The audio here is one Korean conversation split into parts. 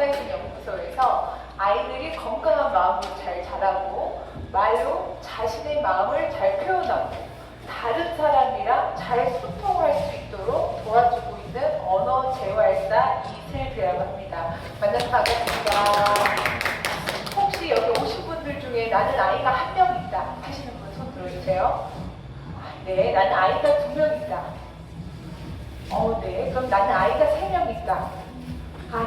건강해진 연구소에서 아이들이 건강한 마음으로 잘 자라고 말로 자신의 마음을 잘 표현하고 다른 사람이랑 잘 소통할 수 있도록 도와주고 있는 언어 재활사 이슬비라고 합니다. 만나서 반갑습니다. 혹시 여기 오신 분들 중에 나는 아이가 한 명 있다 하시는 분 손 들어주세요. 네, 나는 아이가 2명 있다. 네, 그럼 나는 아이가 3명 있다.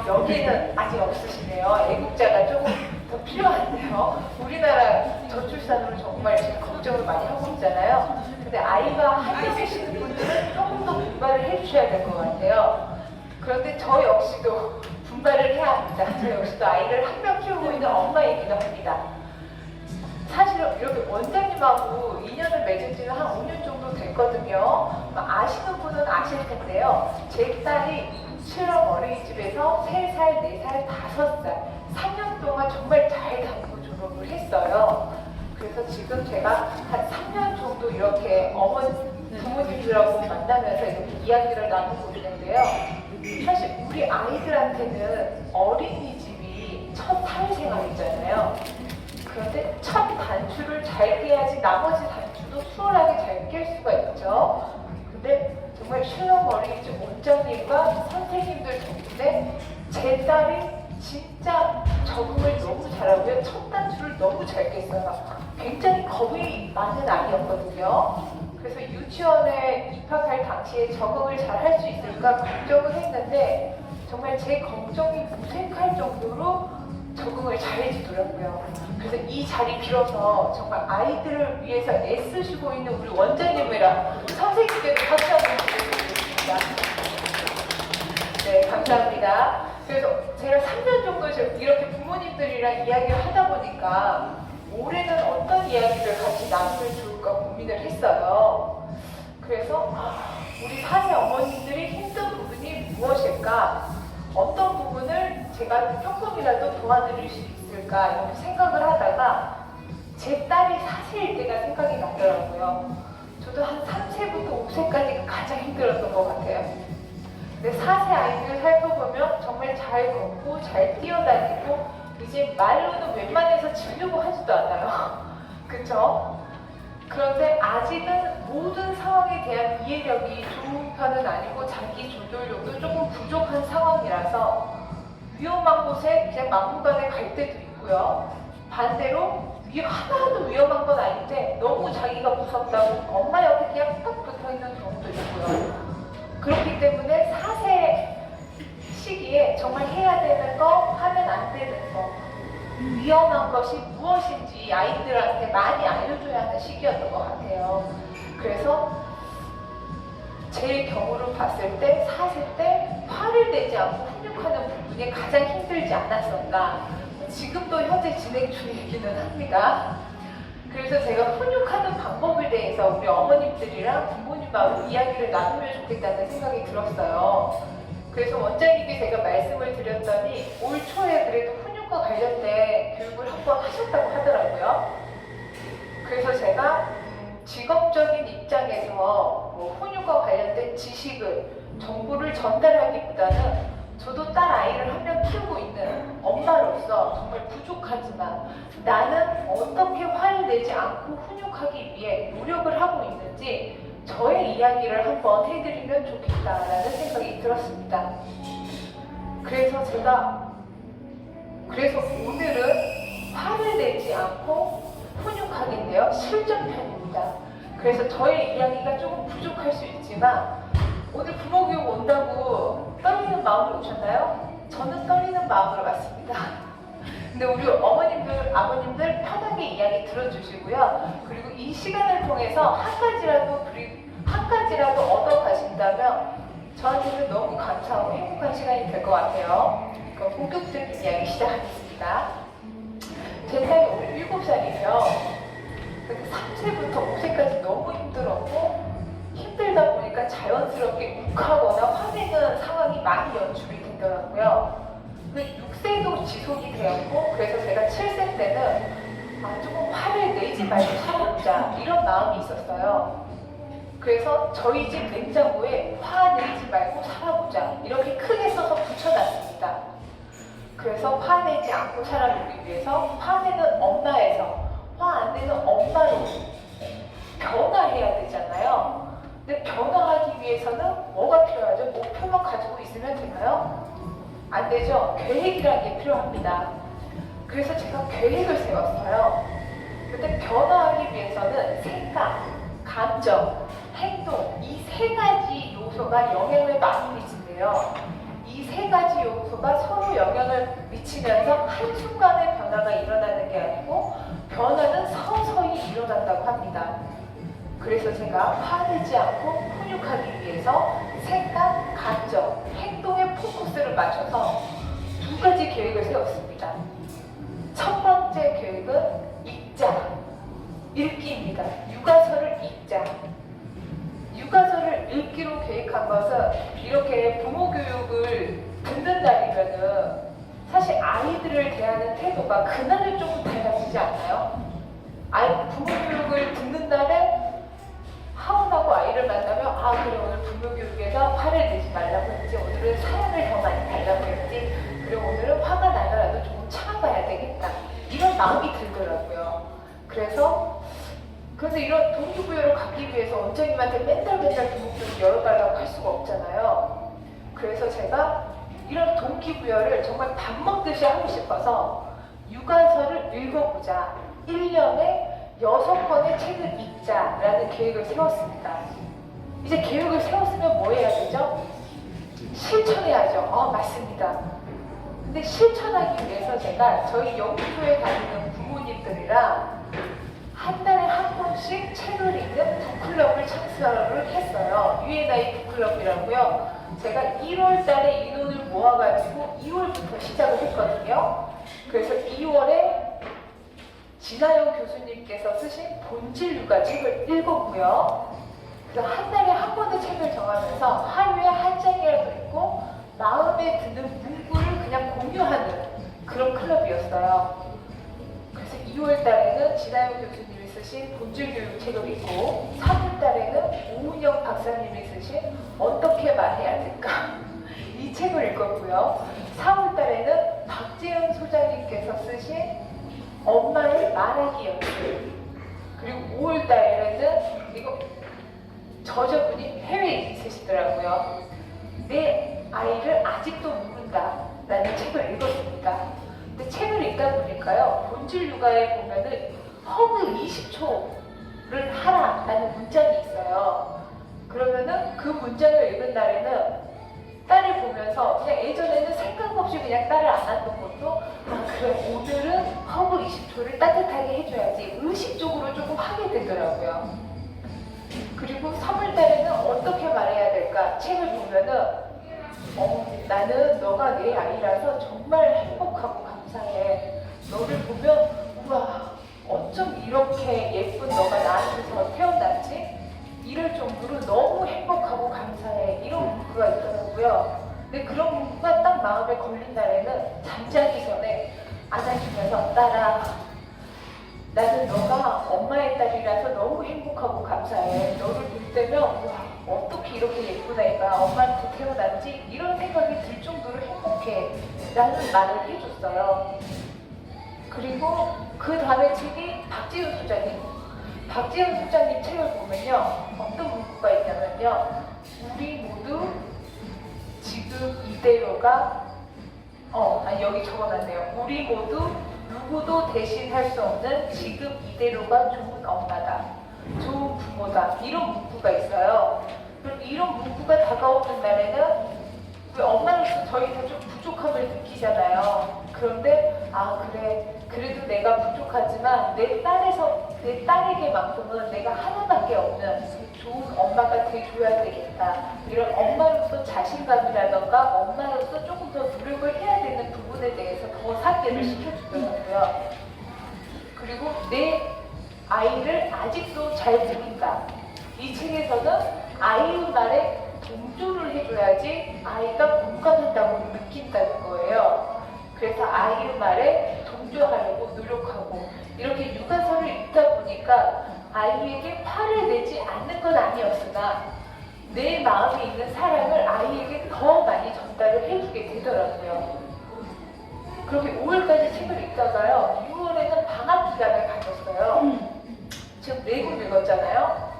여기는 아직 없으시네요. 애국자가 조금 더 필요한데요. 우리나라 저출산으로 정말 지금 걱정을 많이 하고 있잖아요. 근데 아이가 한 명 계시는 분들은 조금 더 분발을 해주셔야 될 것 같아요. 그런데 저 역시도 분발을 해야 합니다. 저 역시도 아이를 한 명 키우고 있는 엄마이기도 합니다. 사실은 이렇게 원장님하고 인연을 맺은 지는 한 5년 정도 됐거든요. 아시는 분은 아실 텐데요. 제 딸이 실험 어린이집에서 3살, 4살, 5살, 3년 동안 정말 잘 다니고 졸업을 했어요. 그래서 지금 제가 한 3년 정도 이렇게 부모님들하고 만나면서 이렇게 이야기를 나누고 있는데요. 사실 우리 아이들한테는 어린이집이 첫 사회생활이잖아요. 그런데 첫 단추를 잘 깨야지 나머지 단추도 수월하게 잘 깰 수가 있죠. 근데 정말 실험 어린이집 원장님과 선생님들 덕분에 제 딸이 진짜 적응을 너무 잘하고요. 첫 단추를 너무 잘 깼어요. 굉장히 겁이 많은 아이였거든요. 그래서 유치원에 입학할 당시에 적응을 잘 할 수 있을까 걱정을 했는데 정말 제 걱정이 무색할 정도로 적응을 잘 해주더라고요. 그래서 이 자리 빌어서 정말 아이들을 위해서 애쓰시고 있는 우리 원장님이랑 선생님께도 박수 한번 부탁드리겠습니다. 네, 감사합니다. 그래서 제가 3년 정도 이렇게 부모님들이랑 이야기를 하다 보니까 올해는 어떤 이야기를 같이 나누면 좋을까 고민을 했어요. 그래서 우리 사회 어머님들이 힘든 부분이 무엇일까? 어떤 부분을 제가 조금이라도 도와드릴 수 있을까 이렇게 생각을 하다가 제 딸이 4세일 때가 생각이 나더라고요. 저도 한 3세부터 5세까지가 가장 힘들었던 것 같아요. 근데 4세 아이들을 살펴보면 정말 잘 걷고 잘 뛰어다니고 이제 말로는 웬만해서 지려고 하지도 않아요. 그쵸? 그런데 아직은 모든 상황에 대한 이해력이 좋은 편은 아니고 자기 조절력도 조금 부족한 상황이라서 위험한 곳에 그냥 막무가내 갈 때도 있고요. 반대로 하나도 위험한 건 아닌데 너무 자기가 무섭다고 엄마 옆에 그냥 딱 붙어있는 경우도 있고요. 그렇기 때문에 4세 시기에 정말 해야 되는 거, 하면 안 되는 거, 위험한 것이 무엇인지 아이들한테 많이 알려줘야 하는 시기였던 것 같아요. 그래서 제 경우로 봤을 때 4세 때 화를 내지 않고 훈육하는 부분이 가장 힘들지 않았었나. 지금도 현재 진행 중이기는 합니다. 그래서 제가 훈육하는 방법에 대해서 우리 어머님들이랑 부모님하고 이야기를 나누면 좋겠다는 생각이 들었어요. 그래서 원장님께 제가 말씀을 드렸더니 올 초에 그래도 훈육과 관련된 교육을 한번 하셨다고 하더라고요. 그래서 제가 직업적인 입장에서 훈육과 관련된 지식을, 정보를 전달하기보다는 저도 딸 아이를 한 명 키우고 있는 엄마로서 정말 부족하지만 나는 어떻게 화를 내지 않고 훈육하기 위해 노력을 하고 있는지 저의 이야기를 한번 해드리면 좋겠다라는 생각이 들었습니다. 그래서 오늘은 화를 내지 않고 훈육하기인데요. 실전편입니다. 그래서 저의 이야기가 조금 부족할 수 있지만 오늘 부모교육 온다고 떨리는 마음으로 오셨나요? 저는 떨리는 마음으로 왔습니다. 근데 우리 어머님들, 아버님들 편하게 이야기 들어주시고요. 그리고 이 시간을 통해서 한 가지라도 얻어 가신다면 저한테는 너무 감사하고 행복한 시간이 될 것 같아요. 그럼 본격적인 이야기 시작하겠습니다. 제 딸이 오늘 7살이에요. 3세부터 5세까지 너무 힘들었고 힘들다 보니까 자연스럽게 욱하거나 화내는 상황이 많이 연출이 되더라고요. 6세도 지속이 되었고 그래서 제가 7세 때는 조금 화를 내지 말고 살아보자 이런 마음이 있었어요. 그래서 저희 집 냉장고에 화 내지 말고 살아보자 이렇게 크게 써서 붙여놨습니다. 그래서 그래서 화내지 않고 살아보기 위해서 화내는 엄마에서 화 안 내는 엄마로 변화해야 되잖아요. 근데 변화하기 위해서는 뭐가 필요하죠? 목표만 가지고 있으면 되나요? 안 되죠. 계획이라는 게 필요합니다. 그래서 제가 계획을 세웠어요. 근데 변화하기 위해서는 생각, 감정, 행동 이 세 가지 요소가 영향을 많이 미친대요. 이 세 가지 요소가 서로 영향을 미치면서 한순간에 변화가 일어나는 게 아니고 변화는 서서히 일어난다고 합니다. 그래서 제가 화내지 않고 훈육하기 위해서 생각, 감정, 행동에 포커스를 맞춰서 두 가지 계획을 세웠습니다. 첫 번째 계획은 읽자, 읽기입니다. 육아서를 읽자. 육아서를 읽기로 계획한 것은 이렇게 부모 교육을 듣는 날이면은 사실 아이들을 대하는 태도가 그날은 조금 달라지지 않나요? 부모 교육을 듣는 날에 하원하고 아이를 만나면 아 그래 오늘 부모 교육에서 화를 내지 말라고 했지, 오늘은 사랑을 더 많이 달라고 했지, 그래 오늘은 화가 나더라도 조금 참아봐야 되겠다, 이런 마음이 들더라고요. 그래서 이런 동기부여를 갖기 위해서 원장님한테 맨날 부모 교육 열어달라고 할 수가 없잖아요. 그래서 제가 이런 동기부여를 정말 밥 먹듯이 하고 싶어서 육아서를 읽어보자, 1년에 6권의 책을 읽자라는 계획을 세웠습니다. 이제 계획을 세웠으면 뭐 해야 되죠? 실천해야죠. 맞습니다. 근데 실천하기 위해서 제가 저희 연구소에 다니는 부모님들이랑 한 달에 한 권씩 책을 읽는 북클럽을 창설을 했어요. UNI 북클럽이라고요. 제가 1월 달에 인원을 모아가지고 2월부터 시작을 했거든요. 그래서 2월에 진아영 교수님께서 쓰신 본질 육아 책을 읽었고요. 그래서 한 달에 한 권의 책을 정하면서 하루에 한 장이라도 읽고 마음에 드는 문구를 그냥 공유하는 그런 클럽이었어요. 그래서 2월 달에는 진아영 교수님이 쓰신 본질 교육 책을 읽고 3월 달에는 오은영 박사님이 쓰신 어떻게 말해야 될까 이 책을 읽었고요. 4월 달에는 박재현 소장님께서 쓰신 엄마의 말하기 연습, 그리고 5월 달에는 이거 저자분이 해외에 있으시더라고요. 내 아이를 아직도 모른다 라는 책을 읽었습니다. 근데 책을 읽다 보니까요, 본질 육아에 보면은 허그 20초를 하라 라는 문장이 있어요. 그러면은 그 문장을 읽은 날에는 딸을 보면서 그냥 예전에는 생각 없이 그냥 딸을 안았던 것도 그래 오늘은 허그 20초를 따뜻하게 해줘야지 의식적으로 조금 하게 되더라고요. 그리고 3월 달에는 어떻게 말해야 될까 책을 보면은 나는 너가 내 아이라서 정말 행복하고 감사해. 너를 보면 우와 어쩜 이렇게 예쁜 너가 나한테서 태어났지? 이럴 정도로 너무 행복하고 감사해. 이런 문구가 있더라고요. 근데 그런 문구가 딱 마음에 걸린 날에는 잠자기 전에 안아주면서 딸아, 나는 너가 엄마의 딸이라서 너무 행복하고 감사해. 너를 볼 때면 와 어떻게 이렇게 예쁜 애가 엄마한테 태어났지? 이런 생각이 들 정도로 행복해 라는 말을 해줬어요. 그리고 그 다음에 책이 박지훈 소장님. 박지훈 소장님 책을 보면요, 어떤 문구가 있냐면요, 우리 모두 지금 이대로가 여기 적어놨네요. 우리 모두 누구도 대신할 수 없는 지금 이대로가 좋은 엄마다, 좋은 부모다, 이런 문구가 있어요. 그럼 이런 문구가 다가오는 날에는 우리 엄마로서 저희도 좀 부족함을 느끼잖아요. 그런데 그래 그래도 내가 부족하지만 내 딸에게만큼은 내가 하나밖에 없는 좋은 엄마가 돼줘야 되겠다. 이런 엄마로서 자신감이라던가 엄마로서 조금 더 노력을 해야 되는 부분에 대해서 더 상기를 시켜주더라고요. 그리고 내 아이를 아직도 잘 모른다. 이 책에서는 아이의 말에 동조를 해줘야지 아이가 공감한다고 느낀다는 거예요. 그래서 아이의 말에 동조하려고 노력하고 이렇게 육아서를 읽다 보니까 아이에게 화를 내지 않는 건 아니었으나 내 마음에 있는 사랑을 아이에게 더 많이 전달을 해주게 되더라고요. 그렇게 5월까지 책을 읽다가요. 6월에는 방학 기간을 가졌어요. 지금 4권 읽었잖아요.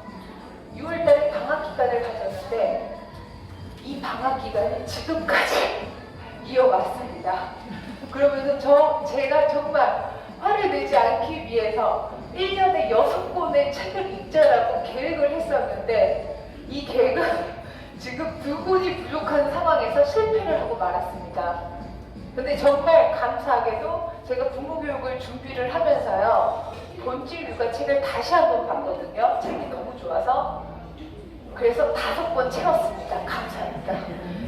6월달에 방학 기간을 가졌는데 이 방학 기간이 지금까지 이어왔습니다. 그러면서 제가 정말 화를 내지 않기 위해서 1년에 6권의 책을 읽자라고 계획을 했었는데 이 계획은 지금 2권이 부족한 상황에서 실패를 하고 말았습니다. 근데 정말 감사하게도 제가 부모교육을 준비를 하면서요. 본질 육아책을 다시 한번 봤거든요. 책이 너무 좋아서. 그래서 5권 채웠습니다. 감사합니다.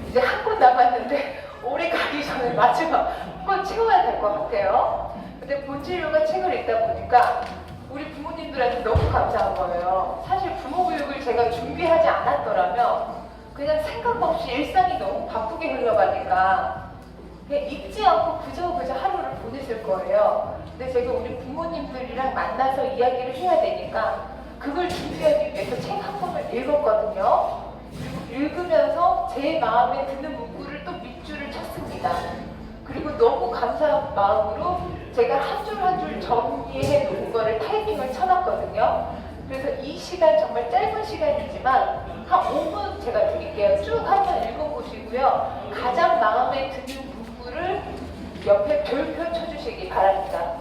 이제 1권 남았는데 올해 가기 전에 마지막 1권 채워야 될 것 같아요. 근데 본질 육아책을 읽다 보니까 우리 부모님들한테 너무 감사한 거예요. 사실 부모교육을 제가 준비하지 않았더라면 그냥 생각 없이 일상이 너무 바쁘게 흘러가니까 그냥 읽지 않고 그저 하루를 보냈을 거예요. 근데 제가 우리 부모님들이랑 만나서 이야기를 해야 되니까 그걸 준비하기 위해서 책 1권을 읽었거든요. 그리고 읽으면서 제 마음에 드는 문구를 또 밑줄을 쳤습니다. 그리고 너무 감사한 마음으로 제가 한 줄 한 줄 정리해 놓은 거를 타이핑을 쳐놨거든요. 그래서 이 시간 정말 짧은 시간이지만 한 5분 제가 드릴게요. 쭉 한번 읽어보시고요. 가장 마음에 드는 문구를 옆에 별표 쳐주시기 바랍니다.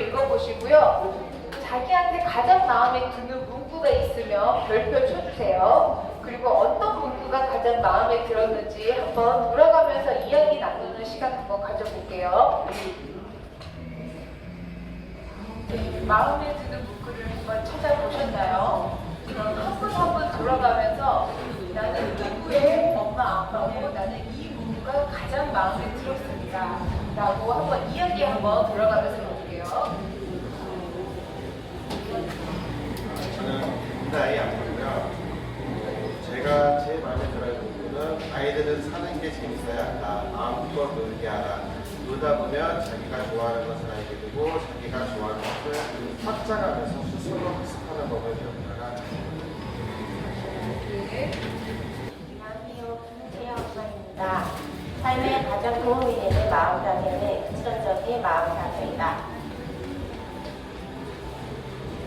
읽어보시고요. 자기한테 가장 마음에 드는 문구가 있으면 별표 쳐주세요. 그리고 어떤 문구가 가장 마음에 들었는지 한번 돌아가면서 이야기 나누는 시간 한번 가져볼게요. 마음에 드는 문구를 한번 찾아보셨나요? 그럼 한 분 한 분 돌아가면서 나는 누구의 엄마 아빠고 나는 이 문구가 가장 마음에 들었습니다 라고 한번 이야기 한번 돌아가면서 볼게요. 저는 나이 아빠고요. 제가 제일 마음에 들어요 부분은 아이들은 사는 게 재밌어야 한다. 마음껏 놀게 하라. 놀다 보면 자기가 좋아하는 것을 알게 되고 자기가 좋아하는 것을 확장하면서 스스로 학습하는 법을 배운다가 안녕하세요. 김세영 엄마입니다. 삶에 가장 도움이 되는 마음 자세는 긍정적인 마음 자세이다.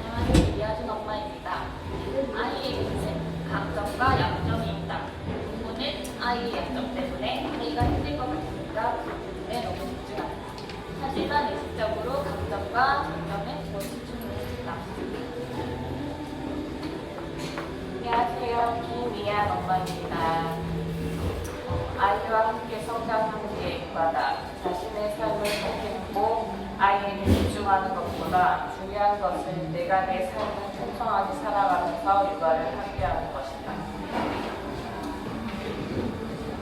안녕하세요. 이하준 엄마입니다. 아이의 인생, 강점과 약점이 있다. 부모는 아이의 약점 때문에 아이가 힘들 것 같으니까 그 부분에 너무 집중한다. 하지만 의식적으로 강점과 장점에 더 집중을 했다. 안녕하세요. 김미안 엄마입니다. 아이와 함께 성장하는 게 일과다. 자신의 삶을 살피고 아이에게 집중하는 것보다 중요한 것은 내가 내 삶을 풍성하게 살아가면서 육아를 함께하는 것이다.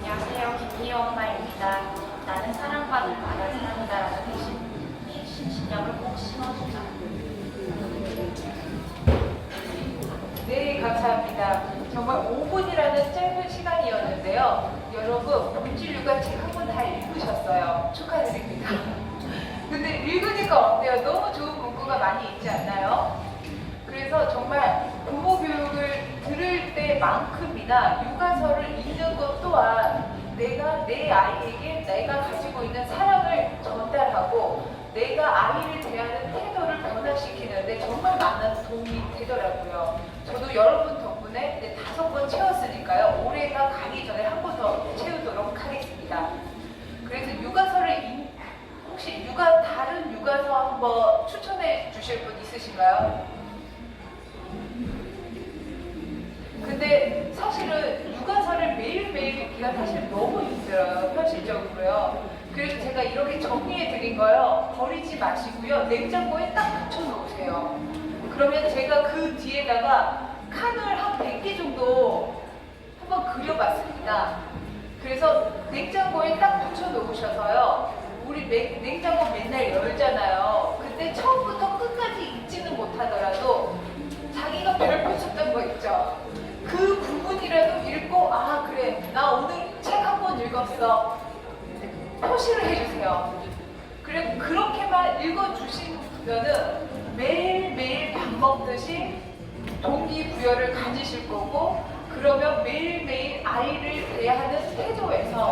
안녕하세요. 김희영 엄마입니다. 나는 사랑받을 바다를 산다라는 신념을 꼭 심어주자. 네, 감사합니다. 정말 5분이라는 짧은 시간이었는데요. 여러분, 본질 육아 책 한 권 다 읽으셨어요. 축하드립니다. 근데 읽으니까 어때요? 너무 좋은 문구가 많이 있지 않나요? 그래서 정말 부모 교육을 들을 때만큼이나 육아서를 읽는 것 또한 내가 내 아이에게 내가 가지고 있는 사랑을 전달하고 내가 아이를 대하는 태도를 변화시키는데 정말 많은 도움이 되더라고요. 저도 여러분 덕분에 이제 5번 채웠으니까요. 올해가 가기 전에 한 번 더 채우도록 하겠습니다. 그래서 육아서를 혹시 다른 육아서 한번 추천해 주실 분 있으신가요? 근데 사실은 육아서를 매일매일 읽기가 사실 너무 힘들어요. 현실적으로요. 그래서 제가 이렇게 정리해 드린 거요. 버리지 마시고요. 냉장고에 딱 붙여 놓으세요. 그러면 제가 그 뒤에다가 칸을 한 100개 정도 한번 그려봤습니다. 그래서 냉장고에 딱 붙여 놓으셔서요. 우리 냉장고 맨날 열잖아요. 근데 처음부터 끝까지 읽지는 못하더라도 자기가 별표 쳤던 거 있죠. 그 부분이라도 읽고 아 그래 나 오늘 책 한 권 읽었어. 표시를 해주세요. 그래 그렇게만 읽어주시면은 매일매일 밥 먹듯이 동기부여를 가지실 거고 그러면 매일매일 아이를 대하는 태도에서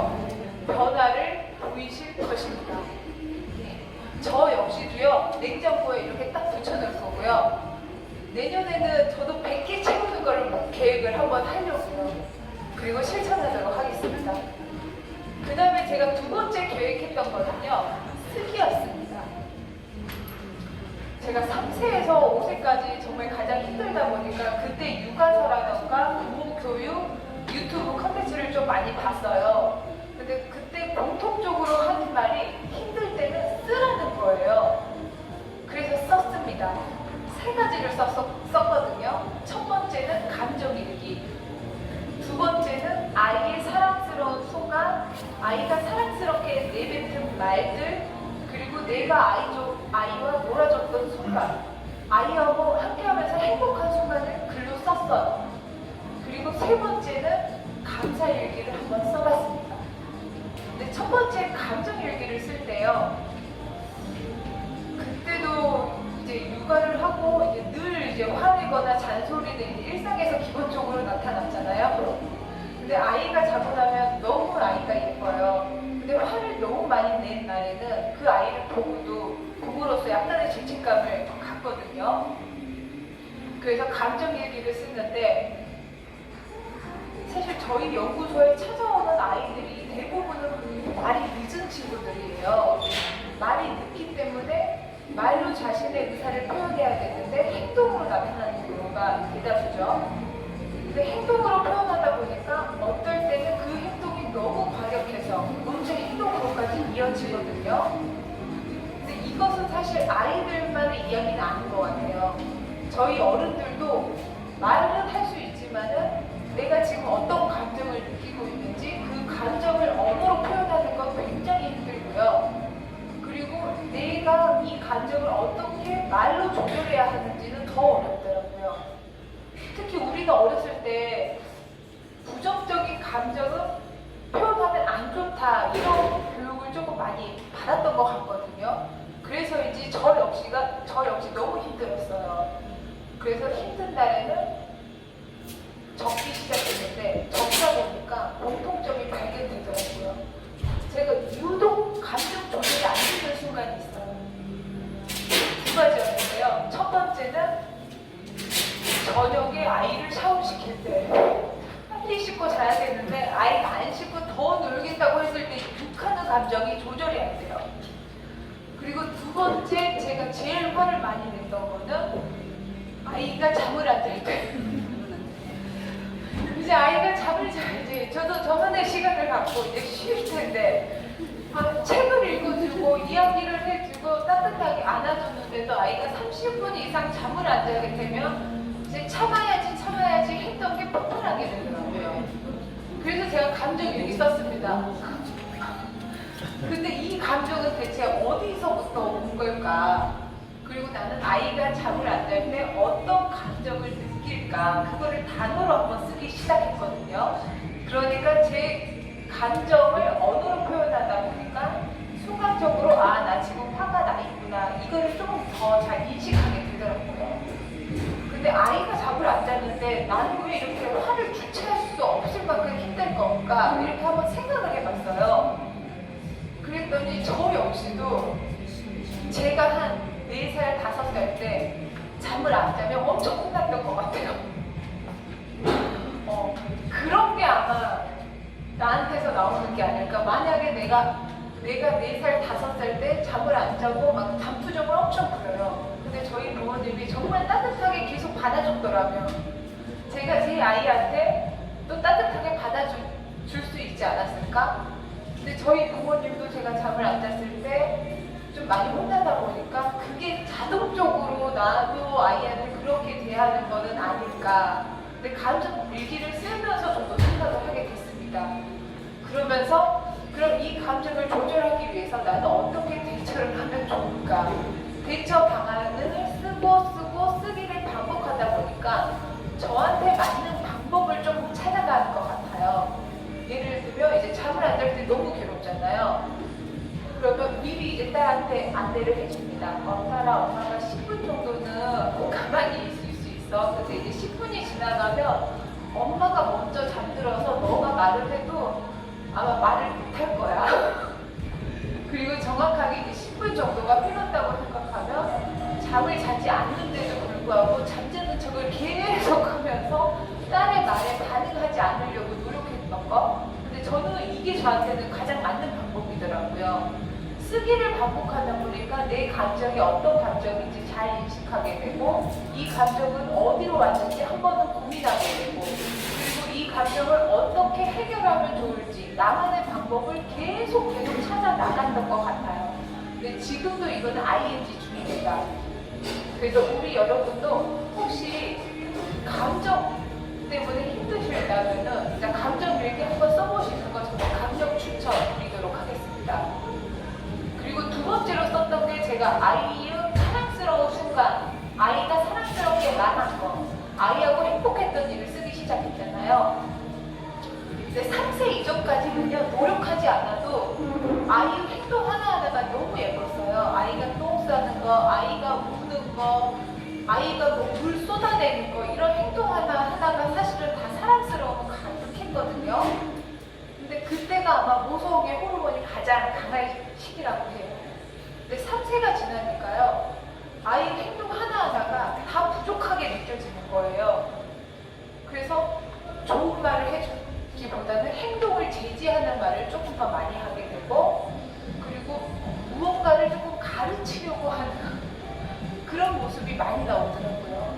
내년에는 저도 100개 채우는 걸 계획을 한번 하려고요. 그리고 실천하도록 하겠습니다. 그 다음에 제가 두 번째 계획했던 거는요, 쓰기였습니다. 제가 3세에서 5세까지 정말 가장 힘들다 보니까 그때 육아서라던가 부모교육 유튜브 컨텐츠를 좀 많이 봤어요. 근데 그때 공통적으로 하는 말이 힘들 때는 쓰라는 거예요. 그래서 썼습니다. 세 가지를 썼거든요. 첫 번째는 감정 일기. 두 번째는 아이의 사랑스러운 순간, 아이가 사랑스럽게 내뱉은 말들, 그리고 내가 아이와 놀아줬던 순간, 아이하고 함께하면서 행복한 순간을 글로 썼어요. 그리고 세 번째는 감사 일기를 한번 써봤습니다. 근데 첫 번째 감정 일기를 쓸 때요, 그때도 이제 육아를 하고 이제 늘 이제 화내거나 잔소리는 이제 일상에서 기본적으로 나타났잖아요. 근데 아이가 자고 나면 너무 아이가 예뻐요. 근데 화를 너무 많이 낸 날에는 그 아이를 보고도 부모로서 약간의 죄책감을 갖거든요. 그래서 감정 일기를 쓰는데, 사실 저희 연구소에 찾아오는 아이들이 대부분은 말이 늦은 친구들이에요. 말이 늦기 때문에 말로 자신의 의사를 표현해야 되는데 행동으로 나타나는 경우가 대다수죠. 근데 행동으로 표현하다 보니까 어떨 때는 그 행동이 너무 과격해서 문제 행동으로까지 이어지거든요. 근데 이것은 사실 아이들만의 이야기는 아닌 것 같아요. 저희 어른들도 말은 할 수 있지만은 내가 지금 어떤 감정을 느끼고 있는지 그 감정을 언어로 표현하는 건 굉장히 힘들고요. 그리고 내가 이 감정을 어떻게 말로 조절해야 하는지는 더 어렵더라고요. 특히 우리가 어렸을 때 부정적인 감정은 표현하면 안 좋다, 이런 교육을 조금 많이 받았던 것 같거든요. 그래서인지 저 역시 너무 힘들었어요. 그래서 힘든 날에는 적기 시작했는데 적다 보니까 공통점이 발견되더라고요. 제가 유독 감정 조절이 안 되는 순간이 있어요. 두 가지였는데요. 첫 번째는 저녁에 아이를 샤워시킬 때 빨리 씻고 자야 되는데 아이가 안 씻고 더 놀겠다고 했을 때 욕하는 감정이 조절이 안 돼요. 그리고 두 번째 제가 제일 화를 많이 냈던 거는 아이가 잠을 안 잘 때. 이제 아이가 잠을 자야지. 저도 저만의 시간을 갖고 이제 쉴 텐데, 책을 읽어주고 이야기를 해주고 따뜻하게 안아줬는데도 아이가 30분 이상 잠을 안 자게 되면 이제 참아야지 했던 게 폭발하게 되더라고요. 그래서 제가 감정 일기 썼습니다. 근데 이 감정은 대체 어디서부터 온 걸까? 그리고 나는 아이가 잠을 안 잘 때 어떤 감정을 느낄까? 그거를 단어로 한번 쓰기 시작했거든요. 그러니까 제 감정을 언어로 표현하다 보니까 순간적으로 나 지금 화가 나 있구나, 이거를 조금 더 잘 인식하게 되더라고요. 근데 아이가 잠을 안 잤는데 나는 왜 이렇게 화를 주체할 수 없을 만큼 힘들 걸까? 이렇게 한번 생각을 해봤어요. 그랬더니 저 역시도 제가 한 4살, 5살 때 잠을 안 자면 엄청 혼났던 것 같아요. 그런 게 아마 나한테서 나오는 게 아닐까. 만약에 내가 4살, 5살 때 잠을 안 자고 막 잠투정을 엄청 부려요. 근데 저희 부모님이 정말 따뜻하게 계속 받아줬더라고요. 제가 제 아이한테 또 따뜻하게 받아줄 수 있지 않았을까? 근데 저희 부모님도 제가 잠을 안 잤을 때 좀 많이 혼나다 보니까 그게 자동적으로 나도 아이한테 그렇게 대하는 거는 아닐까. 근데 감정 일기를 쓰면서 저도 생각을 하게 됐습니다. 그러면서 그럼 이 감정을 조절하기 위해서 나는 어떻게 대처를 하면 좋을까? 대처 방안을 쓰기를 반복하다 보니까 저한테 맞는 방법을 좀 찾아가는 것 같아요. 예를 들면 이제 잠을 안 잘 때 너무 괴롭잖아요. 그러면 미리 이제 딸한테 안내를 해줍니다. 딸아, 엄마가 10분 정도는 가만히 있을 수 있어. 근데 이제 10분이 지나가면 엄마가 먼저 잠들어서 너가 말을 해도 아마 말을 못할 거야. 그리고 정확하게 이제 10분 정도가 필요하다고 생각하면 잠을 자지 않는데도 불구하고 잠자는 단축을 계속 하면서 딸의 말에 반응하지 않으려고 노력했던 거. 근데 저는 이게 저한테는 가장 맞는 방법이더라고요. 쓰기를 반복하다 보니까 내 감정이 어떤 감정인지 잘 인식하게 되고, 이 감정은 어디로 왔는지 한 번은 고민하게 되고, 그리고 이 감정을 어떻게 해결하면 좋을지 나만의 방법을 계속 찾아 나갔던 것 같아요. 근데 지금도 이거는 ING 중입니다. 그래서 우리 여러분도 혹시 감정 때문에 힘드시다면은 일단 감정 일기 한번 써보시는 거 정말 감정 추천드리도록 하겠습니다. 그리고 두 번째로 썼던 게 제가 아이의 사랑스러운 순간, 아이가 사랑스럽게 말한 거, 아이하고 행복했던 일을 쓰기 시작했잖아요. 근데 3세 이전까지는요, 노력하지 않아도 아이의 행동 하나하나가 너무 예뻤어요. 아이가 똥 싸는 거, 아이가 우는 거, 아이가 뭐 물 쏟아내는 거, 이런 행동 하나하나가 사실은 다 사랑스러움을 가득했거든요. 근데 그때가 아마 모성의 호르몬이 가장 강할 시기라고 해요. 근데 3세가 지나니까요, 아이의 행동 하나하나가 다 부족하게 느껴지는 거예요. 그래서 좋은 말을 해주기보다는 행동을 제지하는 말을 조금 더 많이 하게 되고, 그리고 무언가를 조금 가르치려고 하는 그런 모습이 많이 나오더라고요.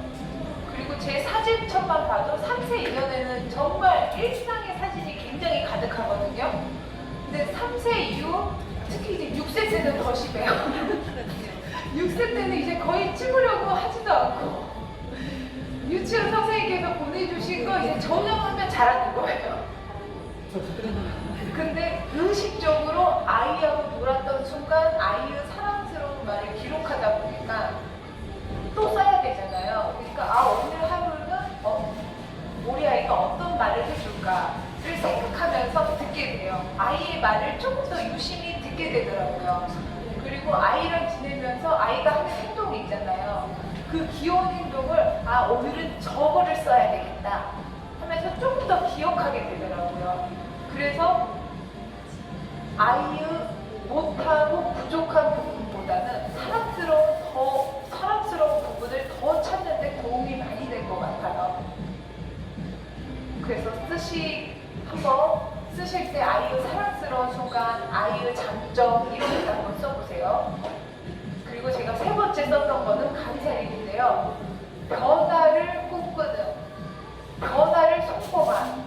그리고 제 사진첩만 봐도 3세 이전에는 정말 일상의 사진이 굉장히 가득하거든요. 근데 3세 이후, 특히 이제 6세 때는 더 심해요. 6세 때는 이제 거의 찍으려고 하지도 않고, 유치원 선생님께서 보내주신 거 이제 전염하면 잘하는 거예요. 근데 의식적으로 아이하고 놀았던 순간 아이의 사랑스러운 말을 기록하다 보니까 또 써야 되잖아요. 그러니까 오늘 하루는 우리 아이가 어떤 말을 해줄까를 생각하면서 듣게 돼요. 아이의 말을 조금 더 유심히 듣게 되더라고요. 그리고 아이랑 지내면서 아이가 하는 행동이 있잖아요. 그 귀여운 행동을 오늘은 저거를 써야 되겠다 하면서 조금 더 기억하게 되더라고요. 그래서 아이의 못하고 부족한 부분보다는 사랑스러운 부분을 더 찾는 데 도움이 많이 될 것 같아요. 그래서 한번 쓰실 때 아이의 사랑스러운 순간, 아이의 장점, 이런 것도 한번 써보세요. 그리고 제가 세 번째 썼던 거는 감사일기인데요. 변화를 꿈꾸는, 변화를 성공하는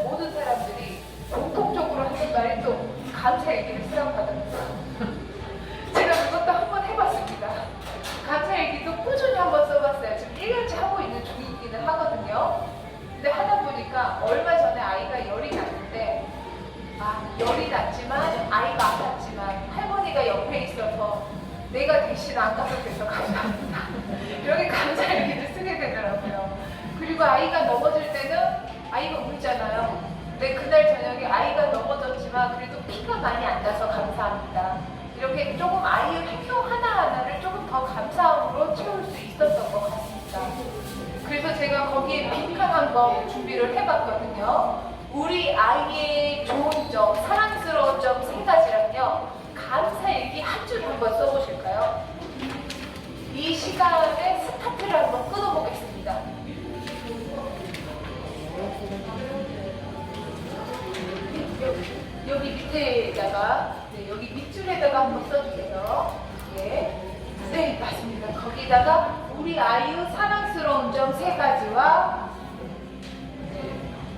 모든 사람들이 공통적으로 하는 말이 또 감사일기를 쓰라고 하더라고요. 제가 그것도 한번 해봤습니다. 감사일기도 꾸준히 한번 써봤어요. 지금 1년째 하고 있는 중이기는 하거든요. 근데 하다 보니까 얼마 전에 아이가 열이 났는데, 열이 났지만 아이가 아팠지만 할머니가 옆에 있어서 내가 대신 안 가서 돼서 감사합니다. 이렇게 감사일기를 쓰게 되더라고요. 그리고 아이가 넘어질 때는 아이가 울잖아요. 근데 그날 저녁에 아이가 넘어졌지만 그래도 피가 많이 안 나서 감사합니다. 이렇게 조금 아이의 행동 하나하나를 조금 더 감사함으로 채울 수 있었던 것 같습니다. 그래서 제가 거기에 빈칸한 거 준비를 해봤거든요. 우리 아이의 좋은 점, 사랑스러운 점 3가지랑요. 감사일기 한 줄 한번 써보실까요? 이 시간에 스타트를 한번 끊어보겠습니다. 여기 밑에다가, 여기 밑줄에다가 한번 써주세요. 네, 맞습니다. 거기다가 우리 아이의 사랑스러운 점 3가지와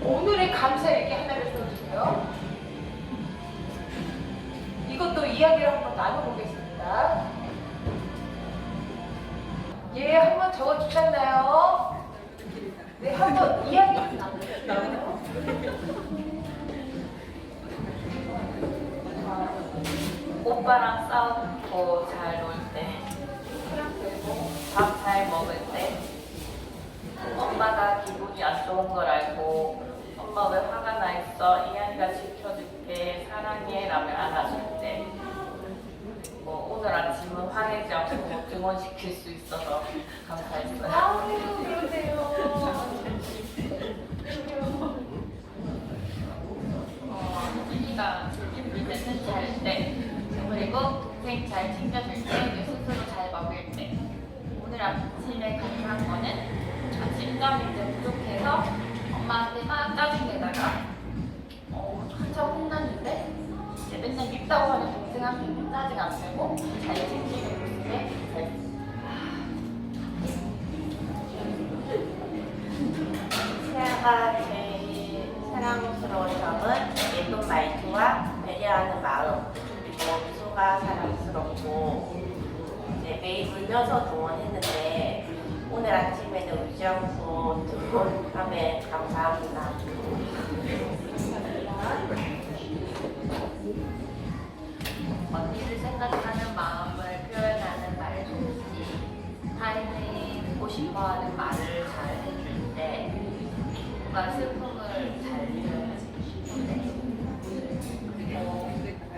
오늘의 감사일기 하나를 써주세요. 이것도 이야기를 한번 나눠보겠습니다. 한번 적어주셨나요? 네, 한번 이야기를 나눠볼게요. 오빠랑 싸우고 잘 놀 때, 밥 잘 먹을 때, 엄마가 기분이 안 좋은 걸 알고 엄마 왜 화가 나 있어? 이한이가 지켜줄게, 사랑해 라며 안아줄 때, 오늘 아침은 화내지 않고 등원시킬 수 있어서 감사했어요. 그러세요. 아기가 힘들 때는 잘 때, 그리고 동생 잘 챙겨줄 때, 스스로 잘 먹을 때, 오늘 오늘 아침에 가능한 거는 아침잠이 이제 부족해서 엄마한테 막 짜증내다가 한참 혼났는데 이제 맨날 밉다고 하는 동생한테 짜증 안 내고 잘 지키는 모습에 잘 세아가 제일 사랑스러운 점은 예쁜 말투와 배려하는 마음, 그리고 미소가 사랑스럽고 이제 매일 울면서 동원했는데 오늘 아침에는 울지 않고 등원함에 감사합니다. 언니를 생각하는 마음을 표현하는 말솜씨, 타인이 듣고 싶어하는 말을 잘 해줄 때 누군가 슬픔을 잘 표현해줄 때 그리고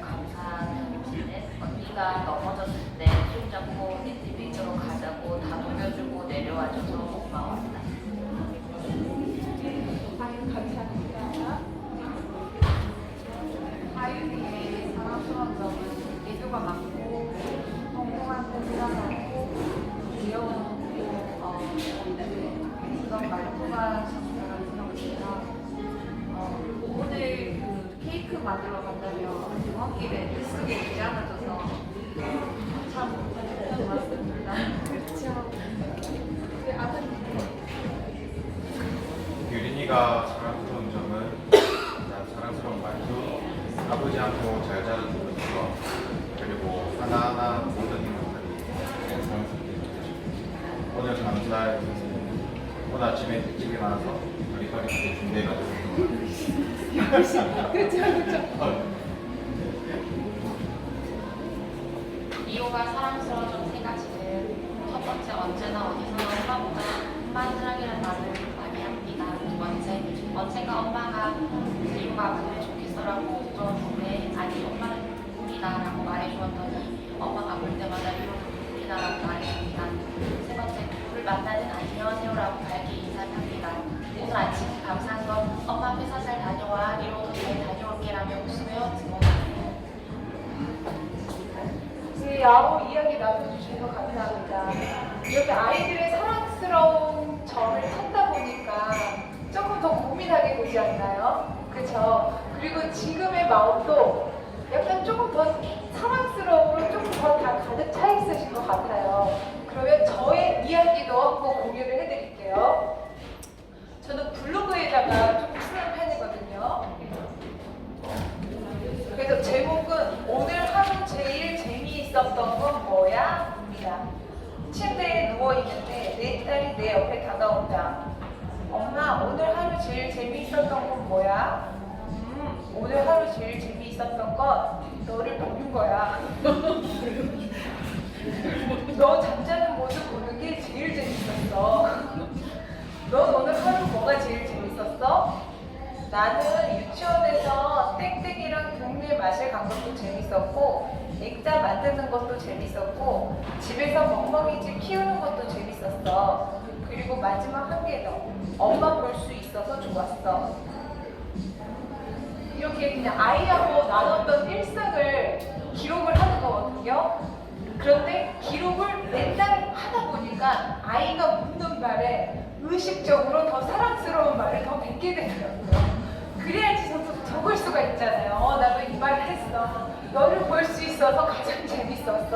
감사하는 음식은 언니가 넘어졌을 때 손잡고 내 집 밑으로 가자고 다독여주고 내려와줘서 고마웠다. 감사합니다. 아이들의 사랑스러운 점은 애교가 많고 엉뚱한 데가 많고 귀여운 그런 말투가 참 사랑스럽습니다. 그리고 오늘 그 케이크 만들러 간다면 등원길에 뱃속에 있지 않아줘서 참 고맙습니다. 그렇죠. 우리 아버님. 유린이가 사랑스러운 점은 일단 사랑스러운 말투, 아버지 않고 잘 자라주는 거, 그리고 하나하나 모든 행동들이 사랑스럽게 느껴지고 오늘 감사할 오늘 아침에 특집이 많아서 바리바리하게 준비해가지고 그렇죠. 리오가 사랑스러운 점 세 가지는 첫 번째, 언제나 어디서나 엄마보다 엄마의 사랑이라는 말을 많이 합니다. 두 번째, 언젠가 엄마가 리오가 아프면 좋겠어라고 물어보는데 아니 엄마는 눈물이다라고 말해주었더니 엄마가 볼 때마다 리오는 눈물이다라고 말해줍니다. 세 번째, 누구를 만나는 안녕하세요라고 밝게 인사를 합니다. 오늘 아침 감사한 건 엄마 회사 잘 다녀와 리오도 잘 다녀올게라며 웃으며 등원합니다. 야호 이야기 나눠주셔서 감사합니다. 이렇게 아이들의 사랑스러운 점을 찾다 보니까 조금 더 고민하게 되지 않나요? 그렇죠? 그리고 지금의 마음도 약간 조금 더 사랑스러움으로 조금 더 다 가득 차 있으신 것 같아요. 그러면 저의 이야기도 한번 공유를 해드릴게요. 저는 블로그에다가 좀 쓰는 편이거든요. 그래서 제목은 오늘 하루 제일 재미있었던 건 뭐야? 입니다. 침대에 누워있는데 내 딸이 내 옆에 다가온다. 엄마 오늘 하루 제일 재미있었던 건 뭐야? 오늘 하루 제일 재미있었던 건 너를 보는 거야. 너 잠자는 모습 보는 게 제일 재밌었어. 넌 오늘 하루 뭐가 제일 재밌었어? 나는 유치원에서 땡땡이랑 동네 마실 간 것도 재밌었고 액자 만드는 것도 재밌었고 집에서 멍멍이집 키우는 것도 재밌었어. 그리고 마지막 한 개 더. 엄마 볼 수 있어서 좋았어. 이렇게 그냥 아이하고 나눴던 일상을 기록을 하는 거거든요. 그런데 기록을 맨날 하다 보니까 아이가 묻는 말에 의식적으로 더 사랑스러운 말을 더 뱉게 되더라고요. 그래야지 저도 적을 수가 있잖아요. 나도 이 말 했어. 너를 볼 수 있어서 가장 재밌었어.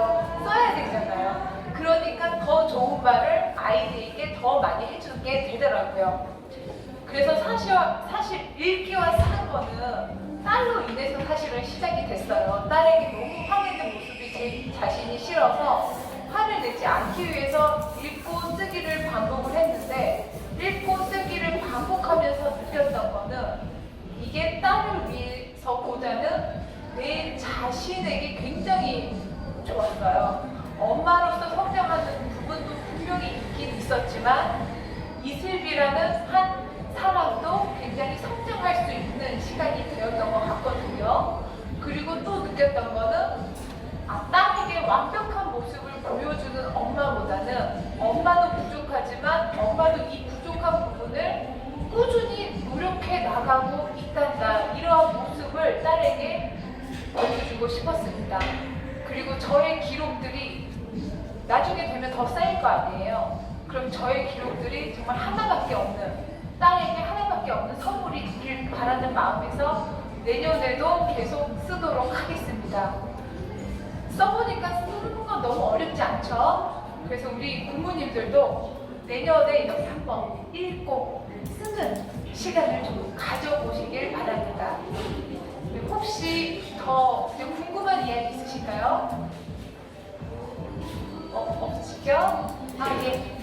써야 되잖아요. 그러니까 더 좋은 말을 아이들에게 더 많이 해주게 되더라고요. 그래서 사실 읽기와 쓰는 거는 딸로 인해서 사실은 시작이 됐어요. 딸에게 너무 화내는 모습이 제 자신이 싫어서 화를 내지 않기 위해서 읽고 쓰기를 반복을 했는데 읽고 쓰기를 반복하면서 느꼈던 거는 이게 딸을 위해서보다는 내 자신에게 굉장히 좋았어요. 엄마로서 성장하는 부분도 분명히 있긴 있었지만 이슬비라는 한 사람도 굉장히 성장할 수 있는 시간이 되었던 것 같거든요. 그리고 또 느꼈던 거는 딸에게 완벽한 모습을 보여주는 엄마보다는 엄마도 부족하지만 엄마도 이 부족한 부분을 꾸준히 노력해 나가고 있단다. 이러한 모습을 딸에게 보여주고 싶었습니다. 그리고 저의 기록들이 나중에 되면 더 쌓일 거 아니에요. 그럼 저의 기록들이 정말 하나밖에 없는, 땅에게 하나밖에 없는 선물이길 바라는 마음에서 내년에도 계속 쓰도록 하겠습니다. 써보니까 쓰는 건 너무 어렵지 않죠? 그래서 우리 부모님들도 내년에 이렇게 한번 읽고 쓰는 시간을 좀 가져보시길 바랍니다. 혹시 더 궁금한 이야기 있으실까요? 없으시죠? 아, 예.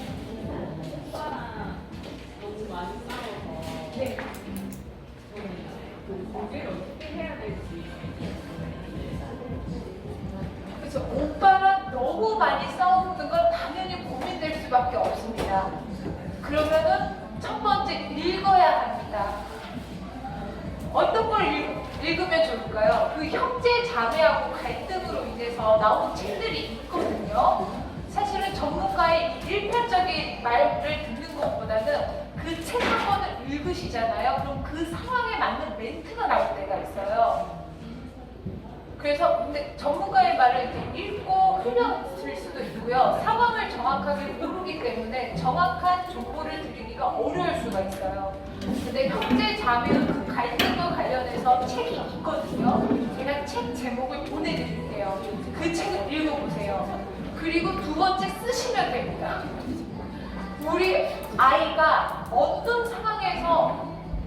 너무 많이 싸워서 네. 관계를 어떻게 해야 될지. 그래서 오빠랑 너무 많이 싸우는 건 당연히 고민될 수밖에 없습니다. 그러면은 첫 번째 읽어야 합니다. 어떤 걸 읽으면 좋을까요? 그 형제 자매하고 갈등으로 인해서 나온 책들이 있거든요. 사실은 전문가의 일편적인 말을 듣는 것보다는 그 책 한 권을 읽으시잖아요. 그럼 그 상황에 맞는 멘트가 나올 때가 있어요. 그래서 근데 전문가의 말을 이렇게 읽고 흘려들 수도 있고요. 상황을 정확하게 모르기 때문에 정확한 정보를 드리기가 어려울 수가 있어요. 근데 형제 자매의 그 갈등과 관련해서 책이 있거든요. 제가 책 제목을 보내드릴게요. 그 책을 읽어보세요. 그리고 두 번째 쓰시면 됩니다. 우리 아이가 어떤 상황에서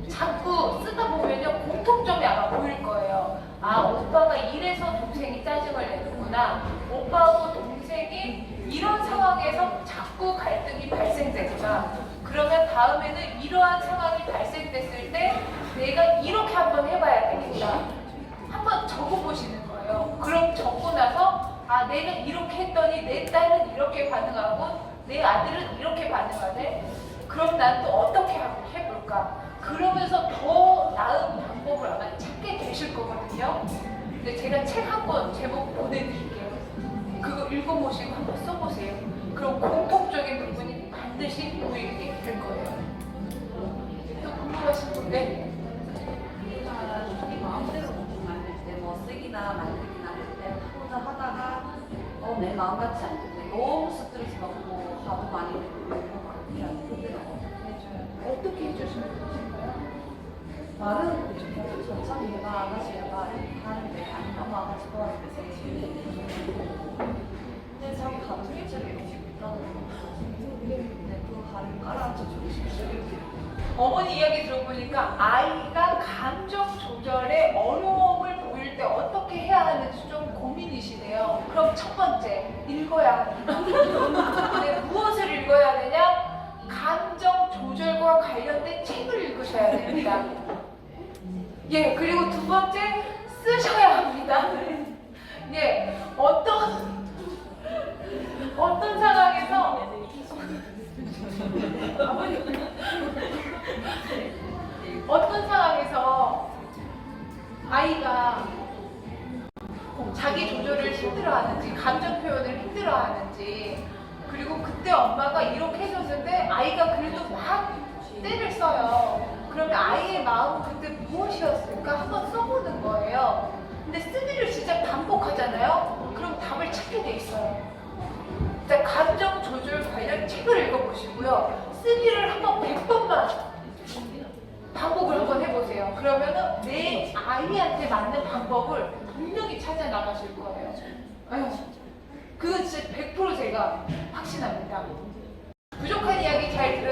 자꾸 쓰다 보면요 공통점이 아마 보일 거예요. 아, 오빠가 이래서 동생이 짜증을 내는구나. 오빠하고 동생이 이런 상황에서 자꾸 갈등이 발생되구나. 그러면 다음에는 이러한 상황이 발생됐을 때 내가 이렇게 한번 해봐야 되겠다. 한번 적어보시는 거예요. 그럼 적고 나서 아, 내가 이렇게 했더니 내 딸은 이렇게 반응하고 내 아들은 이렇게 반응하네. 그럼 난 또 어떻게 해볼까? 그러면서 더 나은 방법을 아마 찾게 되실 거거든요. 근데 제가 책 한 권 제목 보내드릴게요. 그거 읽어보시고 한번 써보세요. 그럼 공통적인 부분이 반드시 보이게 될 거예요. 또 궁금하신 분? 네. 마음대로 만들 때 뭐 쓰기나 만들기나 할 때 하고자 하다가 내 마음 같지 않는데 너무 스트레스 받고 화도 많이 내고 이런 그때는 어떻게 해줘요? 어떻게 해주시면 좋으신가요? 말은 그렇죠. 천천히 해봐, 다시 해봐 이렇게 하는데 아니 엄마가 같이 도와줄 때 근데 자꾸 감정적으로 있다는 거 근데 그 화를 깔아앉혀주고 싶어요. 어머니 이야기 들어보니까 아이가 감정 조절에 어려움을 보일 때 어떻게 해야 하는지 좀 고민이시네요. 그럼 첫 번째, 읽어야 합니다. 근데 무엇을 읽어야 되냐? 감정 조절과 관련된 책을 읽으셔야 됩니다. 예, 그리고 두 번째, 쓰셔야 합니다. 예, 어떤 상황에서 어떤 상황에서 아이가 자기 조절을 힘들어하는지, 감정 표현을 힘들어하는지, 그리고 그때 엄마가 이렇게 해줬는데 아이가 그래도 막 때를 써요. 그러면 아이의 마음은 그때 무엇이었을까 한번 써보는 거예요. 근데 쓰기를 진짜 반복하잖아요. 그럼 답을 찾게 돼 있어요. 자, 감정 조절 관련 책을 읽어보시고요. 쓰기를 한번 100번만 반복을 한번 해보세요. 그러면은 내 아이한테 맞는 방법을 분명히 찾아 나가실 거예요. 그건 진짜 100% 제가 확신합니다. 부족한 이야기 잘 들었어요.